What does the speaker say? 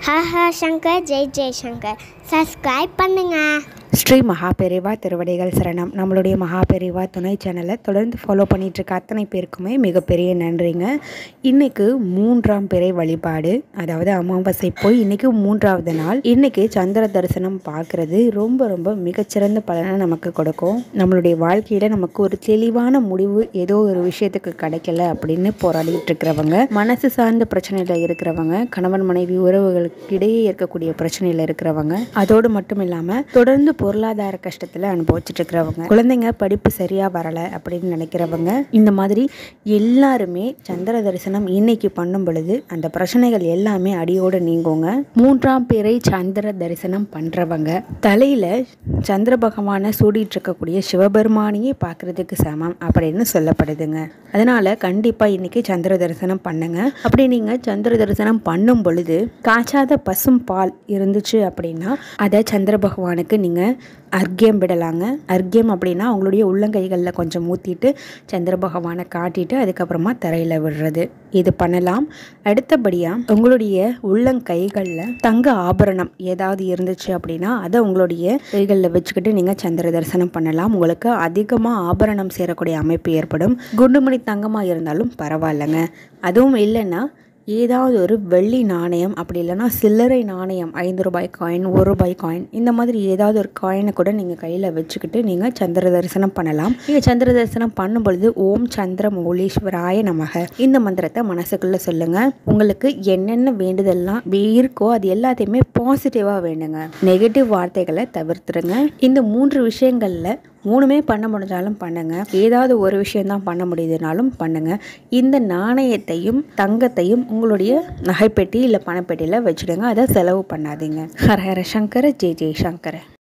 ஹஹ Shankar Jai Jaishankar subscribe பண்ணுங்க. ஸ்ரீ மகாபெரிவா திருவடிகள் சரணம். நம்மளுடைய மகாபெரிவா துணை சேனலை தொடர்ந்து ஃபாலோ பண்ணிகிட்ருக்க அத்தனை பேருக்குமே மிகப்பெரிய நன்றிங்க. இன்றைக்கு 3ஆம் பிறை வழிபாடு, அதாவது அமாவாசை போய் இன்றைக்கி 3ஆவது நாள். இன்றைக்கி சந்திர தரிசனம் பார்க்குறது ரொம்ப ரொம்ப மிகச்சிறந்த பலனை நமக்கு கொடுக்கும். நம்மளுடைய வாழ்க்கையில் நமக்கு ஒரு தெளிவான முடிவு ஏதோ ஒரு விஷயத்துக்கு கிடைக்கல அப்படின்னு போராடிட்டு இருக்கிறவங்க, மனசு சார்ந்த பிரச்சனையில் இருக்கிறவங்க, கணவன் மனைவி உறவுகளுக்கு இடையே இருக்கக்கூடிய பிரச்சனையில் இருக்கிறவங்க, அதோடு மட்டும் இல்லாமல் தொடர்ந்து பொருளாதார கஷ்டத்தில் அனுபவிச்சுட்டு இருக்கிறவங்க, குழந்தைங்க படிப்பு சரியாக வரலை அப்படின்னு நினைக்கிறவங்க, இந்த மாதிரி எல்லாருமே சந்திர தரிசனம் இன்னைக்கு பண்ணும் பொழுது அந்த பிரச்சனைகள் எல்லாமே அடியோடு நீங்குங்க. 3ஆம் பிறை சந்திர தரிசனம் பண்ணுறவங்க தலையில் சந்திர பகவானை சூடிட்டு இருக்கக்கூடிய சிவபெருமானையே பார்க்குறதுக்கு சமம் அப்படின்னு சொல்லப்படுதுங்க. அதனால் கண்டிப்பாக இன்றைக்கி சந்திர தரிசனம் பண்ணுங்க. அப்படி நீங்கள் சந்திர தரிசனம் பண்ணும் பொழுது காய்ச்சாத பசும் பால் இருந்துச்சு அப்படின்னா அதை சந்திர பகவானுக்கு நீங்கள் அர்க்கியம் விடலாங்க. அர்க்கியம் அப்படின்னா உங்களுடைய உள்ளங்கைகளில் கொஞ்சம் ஊற்றிட்டு சந்திர பகவானை காட்டிட்டு அதுக்கப்புறமா தரையில் விடுறது, இது பண்ணலாம். அடுத்தபடியாக உங்களுடைய உள்ளங்கைகளில் தங்க ஆபரணம் ஏதாவது இருந்துச்சு அப்படின்னா அதை உங்களுடைய கைகளில் வச்சுக்கிட்டு நீங்கள் சந்திர தரிசனம் பண்ணலாம். உங்களுக்கு அதிகமாக ஆபரணம் சேரக்கூடிய அமைப்பு ஏற்படும். குண்டுமணி தங்கமாக இருந்தாலும் பரவாயில்லைங்க. அதுவும் இல்லைன்னா ஏதாவது ஒரு வெள்ளி நாணயம், அப்படி இல்லைன்னா சில்லறை நாணயம், 5 ரூபாய் காயின், 1 ரூபாய் காயின், இந்த மாதிரி ஏதாவது ஒரு காயினை கூட நீங்கள் கையில் வச்சுக்கிட்டு நீங்கள் சந்திர தரிசனம் பண்ணலாம். நீங்கள் சந்திர தரிசனம் பண்ணும் பொழுது ஓம் சந்திர மௌலீஸ்வராய நமக இந்த மந்திரத்தை மனசுக்குள்ளே சொல்லுங்கள். உங்களுக்கு என்னென்ன வேண்டுதல்லாம் இருக்கோ அது எல்லாத்தையுமே பாசிட்டிவாக வேண்டுங்க. நெகட்டிவ் வார்த்தைகளை தவிர்த்துருங்க. இந்த 3 விஷயங்களில் 3மே பண்ண முடிஞ்சாலும் பண்ணுங்க. ஏதாவது ஒரு விஷயம்தான் பண்ண முடியுதுனாலும் பண்ணுங்க. இந்த நாணயத்தையும் தங்கத்தையும் உங்களுடைய நகைப்பெட்டி இல்லை பணப்பெட்டியில் வச்சுடுங்க. அதை செலவு பண்ணாதீங்க. ஹர ஹர சங்கர ஜெய் ஜெய் சங்கர.